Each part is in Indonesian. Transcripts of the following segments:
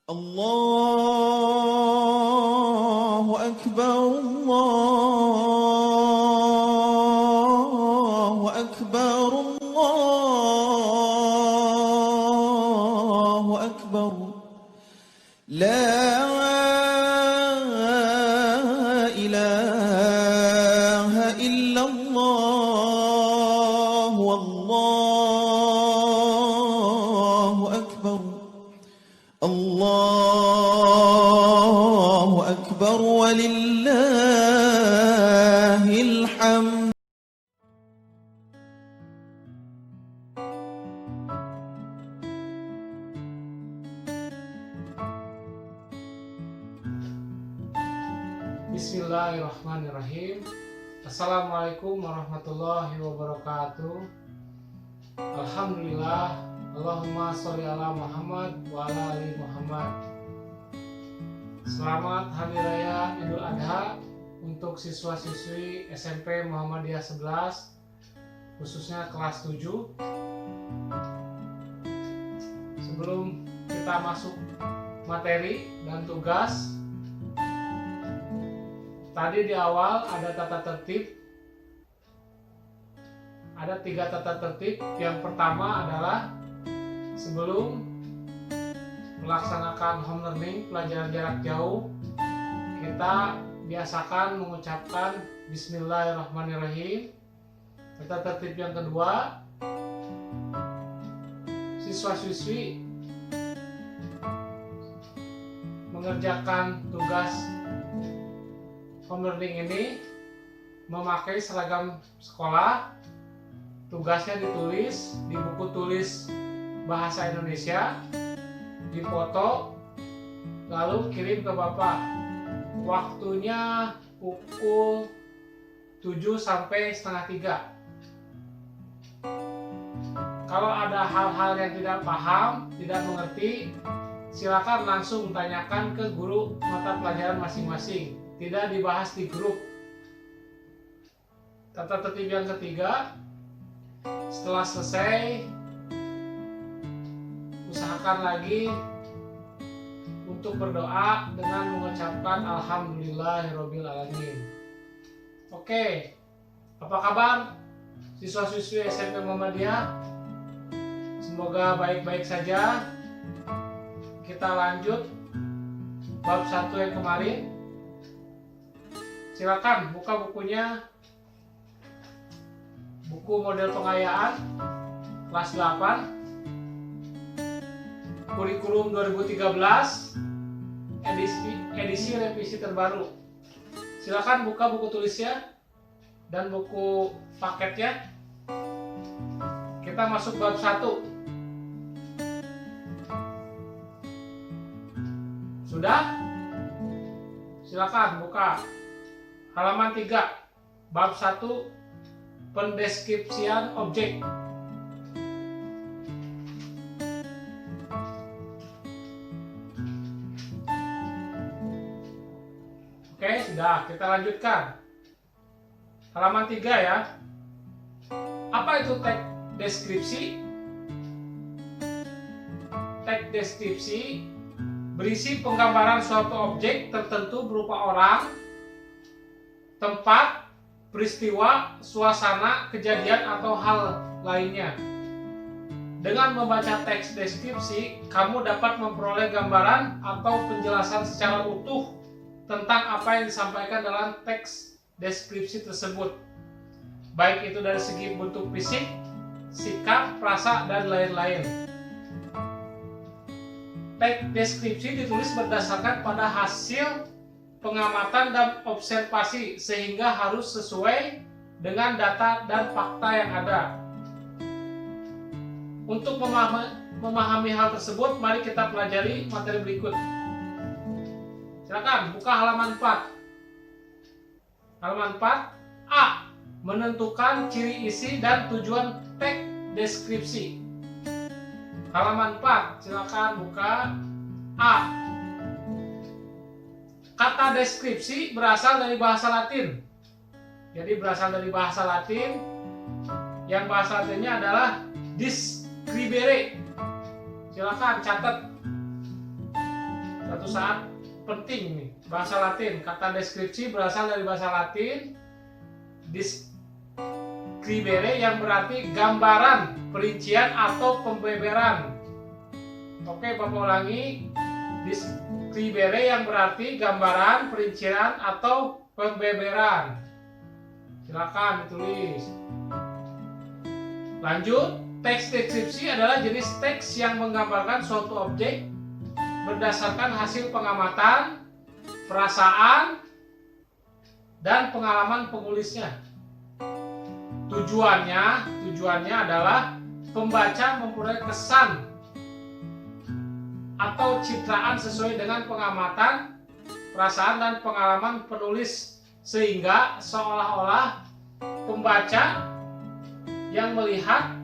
الله أكبر الله أكبر الله أكبر لا إله إلا الله والله أكبر الله أكبر ولله الحمد. Bismillahirrahmanirrahim. Assalamualaikum warahmatullahi wabarakatuh. Alhamdulillah. Allahumma sholli ala Muhammad wa ala ali Muhammad. Selamat Hari Raya Idul Adha untuk siswa-siswi SMP Muhammadiyah 11, khususnya kelas 7. Sebelum kita masuk materi dan tugas, tadi di awal ada tata tertib. Ada 3 tata tertib. Yang pertama adalah sebelum melaksanakan home learning, pelajaran jarak jauh, kita biasakan mengucapkan Bismillahirrahmanirrahim. Tata tertib yang kedua, siswa-siswi mengerjakan tugas home learning ini memakai seragam sekolah. Tugasnya ditulis di buku tulis bahasa Indonesia, dipoto, lalu kirim ke Bapak. Waktunya pukul 7 sampai setengah 3. Kalau ada hal-hal yang tidak paham, tidak mengerti, silakan langsung tanyakan ke guru mata pelajaran masing-masing. Tidak dibahas di grup. Tata tertib yang ketiga, setelah selesai, usahakan lagi untuk berdoa dengan mengucapkan Alhamdulillahirabbil alamin. Oke, apa kabar siswa-siswi SMP Muhammadiyah? Semoga baik-baik saja. Kita lanjut bab 1 yang kemarin. Silakan buka bukunya, buku model pengayaan kelas 8, kurikulum 2013, edisi revisi terbaru. Silakan buka buku tulisnya dan buku paketnya. Kita masuk bab 1. Sudah? Silakan buka halaman 3, bab 1, pendeskripsian objek. Oke, sudah, kita lanjutkan. Halaman 3 ya. Apa itu teks deskripsi? Teks deskripsi berisi penggambaran suatu objek tertentu berupa orang, tempat, peristiwa, suasana, kejadian, atau hal lainnya. Dengan membaca teks deskripsi, kamu dapat memperoleh gambaran atau penjelasan secara utuh tentang apa yang disampaikan dalam teks deskripsi tersebut, baik itu dari segi bentuk fisik, sikap, rasa, dan lain-lain. Teks deskripsi ditulis berdasarkan pada hasil pengamatan dan observasi, sehingga harus sesuai dengan data dan fakta yang ada. Untuk memahami hal tersebut, mari kita pelajari materi berikut. Silakan buka halaman 4. Halaman 4. A. Menentukan ciri isi dan tujuan teks deskripsi. Halaman 4. Silakan buka. A. Kata deskripsi berasal dari bahasa Latin. Jadi berasal dari bahasa Latin, yang bahasa Latinnya adalah describere. Silakan catat. Satu saat penting nih, bahasa Latin. Kata deskripsi berasal dari bahasa Latin describere yang berarti gambaran, perincian atau pembeberan. Oke, Bapak ulangi. Describere yang berarti gambaran, perincian atau pembeberan. Silakan ditulis. Lanjut, teks deskripsi adalah jenis teks yang menggambarkan suatu objek berdasarkan hasil pengamatan, perasaan, dan pengalaman penulisnya. Tujuannya adalah pembaca memperoleh kesan atau citraan sesuai dengan pengamatan, perasaan, dan pengalaman penulis, sehingga seolah-olah pembaca yang melihat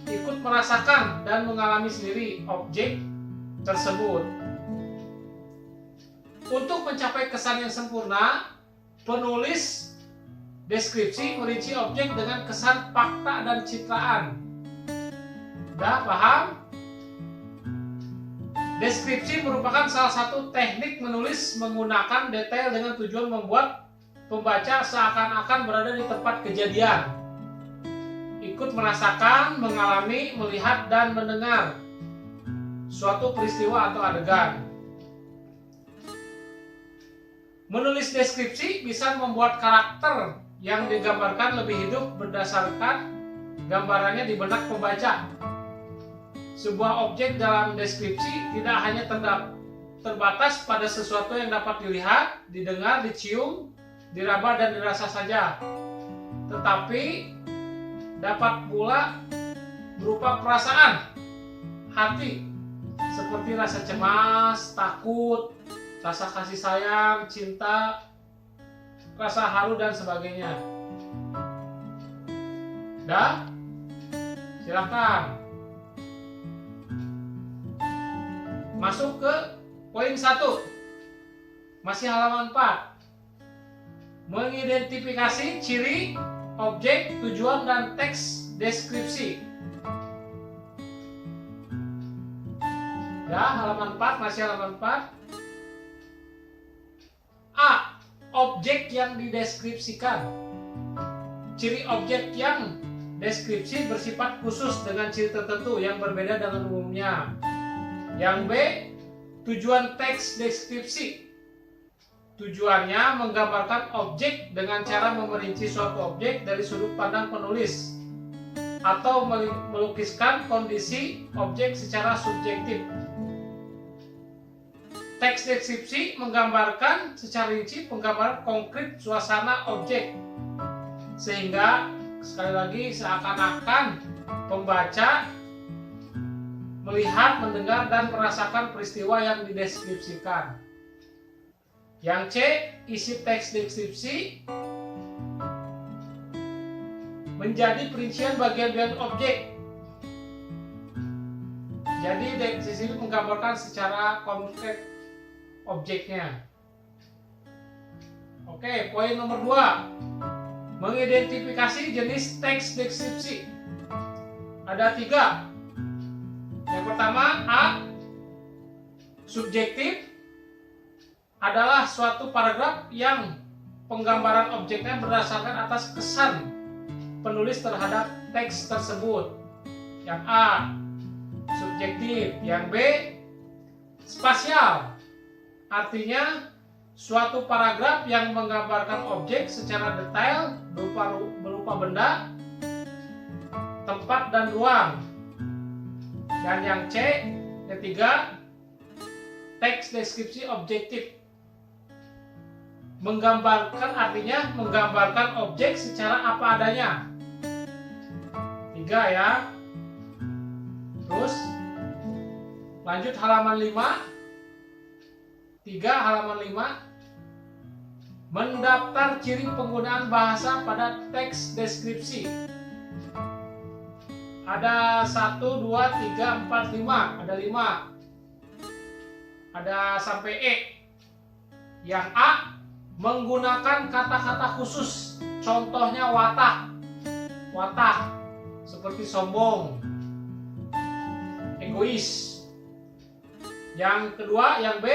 ikut merasakan dan mengalami sendiri objek tersebut. Untuk mencapai kesan yang sempurna, penulis deskripsi merinci objek dengan kesan fakta dan citraan. Udah paham? Deskripsi merupakan salah satu teknik menulis menggunakan detail dengan tujuan membuat pembaca seakan-akan berada di tempat kejadian, ikut merasakan, mengalami, melihat, dan mendengar suatu peristiwa atau adegan. Menulis deskripsi bisa membuat karakter yang digambarkan lebih hidup berdasarkan gambarannya di benak pembaca. Sebuah objek dalam deskripsi tidak hanya terbatas pada sesuatu yang dapat dilihat, didengar, dicium, diraba, dan dirasa saja, tetapi dapat pula berupa perasaan hati seperti rasa cemas, takut, rasa kasih sayang, cinta, rasa haru, dan sebagainya. Dah? Silakan. Masuk ke poin 1. Masih halaman 4. Mengidentifikasi ciri, objek, tujuan, dan teks deskripsi. Ya, halaman 4, masih halaman 4. A. Objek yang dideskripsikan. Ciri objek yang deskripsi bersifat khusus dengan ciri tertentu yang berbeda dengan umumnya. Yang B. Tujuan teks deskripsi. Tujuannya menggambarkan objek dengan cara memerinci suatu objek dari sudut pandang penulis atau melukiskan kondisi objek secara subjektif. Teks deskripsi menggambarkan secara rinci penggambaran konkret suasana objek, sehingga sekali lagi seakan-akan pembaca melihat, mendengar, dan merasakan peristiwa yang dideskripsikan. Yang C. Isi teks deskripsi menjadi perincian bagian-bagian objek. Jadi deskripsi menggambarkan secara konkret objeknya. Oke, poin nomor 2. Mengidentifikasi jenis teks deskripsi. Ada 3. Yang pertama, A. Subjektif adalah suatu paragraf yang penggambaran objeknya berdasarkan atas kesan penulis terhadap teks tersebut. Yang A. Subjektif. Yang B. Spasial. Artinya suatu paragraf yang menggambarkan objek secara detail berupa benda, tempat, dan ruang. Dan yang C, ketiga, teks deskripsi objektif. Menggambarkan artinya menggambarkan objek secara apa adanya. 3 ya. Terus lanjut halaman 5. 3 halaman 5. Mendaftar ciri penggunaan bahasa pada teks deskripsi. Ada 1, 2, 3, 4, 5. Ada 5. Ada sampai E. Yang A. Menggunakan kata-kata khusus. Contohnya watak. Watak. Seperti sombong, egois. Yang kedua, yang B,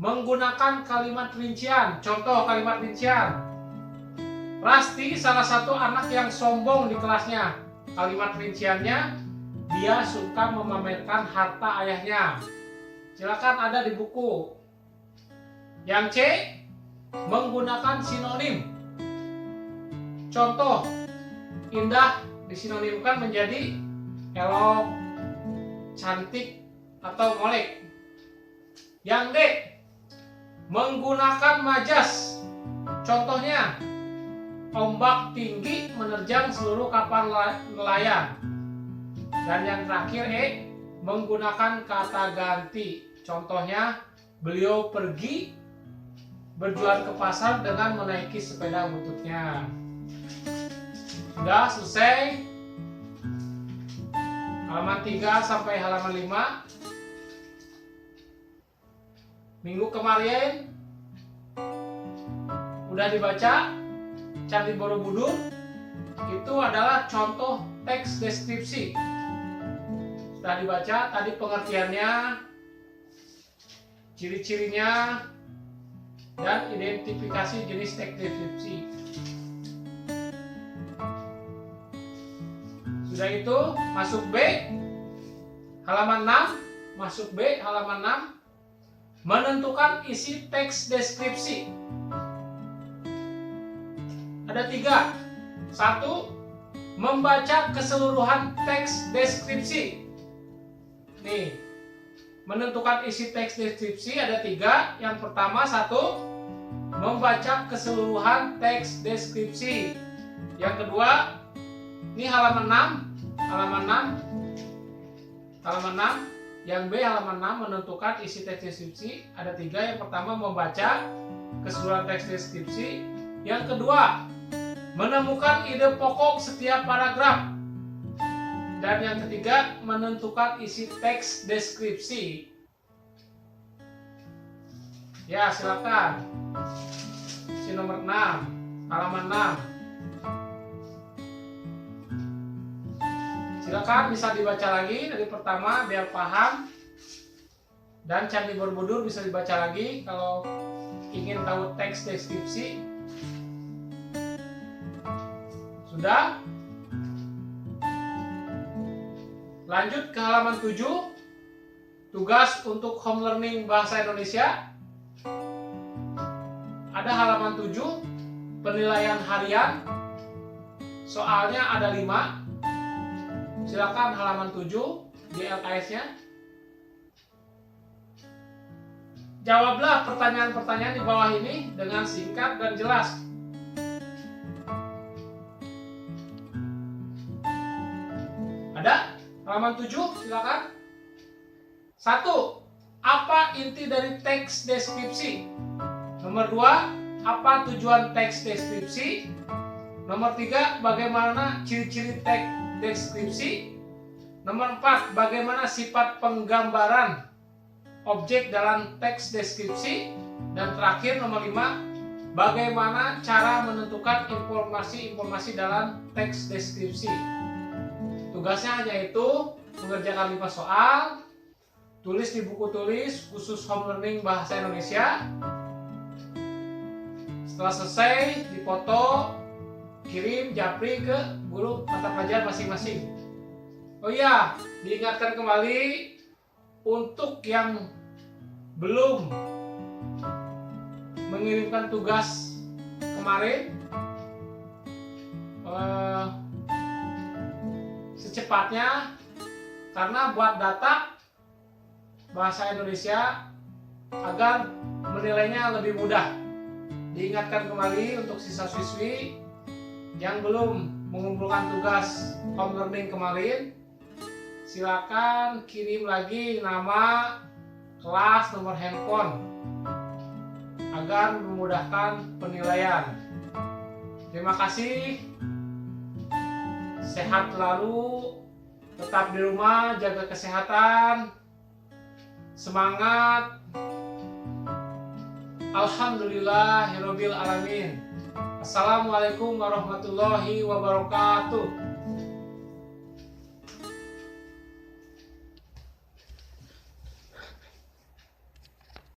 menggunakan kalimat rincian. Contoh kalimat rincian. Rasti salah satu anak yang sombong di kelasnya. Kalimat rinciannya, dia suka memamerkan harta ayahnya. Silakan ada di buku. Yang C, menggunakan sinonim. Contoh, indah disinonimkan menjadi elok, cantik, atau molek. Yang D, menggunakan majas. Contohnya, ombak tinggi menerjang seluruh kapal nelayan. Dan yang terakhir E, menggunakan kata ganti. Contohnya, beliau pergi berjualan ke pasar dengan menaiki sepeda bututnya. Sudah selesai. Halaman 3 sampai halaman 5. Minggu kemarin udah dibaca Candi Borobudur. Itu adalah contoh teks deskripsi. Sudah dibaca tadi pengertiannya, ciri-cirinya, dan identifikasi jenis teks deskripsi. Sudah itu masuk B halaman 6, masuk B halaman 6, menentukan isi teks deskripsi. Ada 3. 1. Membaca keseluruhan teks deskripsi. Nih, menentukan isi teks deskripsi ada 3. Yang pertama, 1. Membaca keseluruhan teks deskripsi. Yang kedua, ini halaman 6. Halaman 6. Yang B halaman 6, menentukan isi teks deskripsi ada 3. Yang pertama, membaca keseluruhan teks deskripsi. Yang kedua, menemukan ide pokok setiap paragraf. Dan yang ketiga, menentukan isi teks deskripsi. Ya, silakan. Isi nomor 6, halaman 6. Silakan bisa dibaca lagi dari pertama biar paham. Dan Candi Borobudur bisa dibaca lagi kalau ingin tahu teks deskripsi. Sudah? Lanjut ke halaman 7. Tugas untuk home learning bahasa Indonesia. Ada halaman 7, penilaian harian. Soalnya ada 5. Silakan halaman 7 di LKS-nya. Jawablah pertanyaan-pertanyaan di bawah ini dengan singkat dan jelas. Ada? Halaman 7, silakan. 1. Apa inti dari teks deskripsi? Nomor 2, apa tujuan teks deskripsi? Nomor 3, bagaimana ciri-ciri teks deskripsi? Nomor 4, bagaimana sifat penggambaran objek dalam teks deskripsi? Dan terakhir nomor 5, bagaimana cara menentukan informasi-informasi dalam teks deskripsi? Tugasnya hanya itu, mengerjakan 5 soal, tulis di buku tulis khusus home learning bahasa Indonesia. Setelah selesai, dipoto, kirim japri ke guru mata pelajaran masing-masing. Oh iya, diingatkan kembali untuk yang belum mengirimkan tugas kemarin, secepatnya, karena buat data bahasa Indonesia agar menilainya lebih mudah. Diingatkan kembali untuk siswa-siswi yang belum mengumpulkan tugas home learning kemarin, silakan kirim lagi nama, kelas, nomor handphone agar memudahkan penilaian. Terima kasih. Sehat selalu, tetap di rumah, jaga kesehatan, semangat. Alhamdulillahirabbil alamin. Assalamualaikum warahmatullahi wabarakatuh.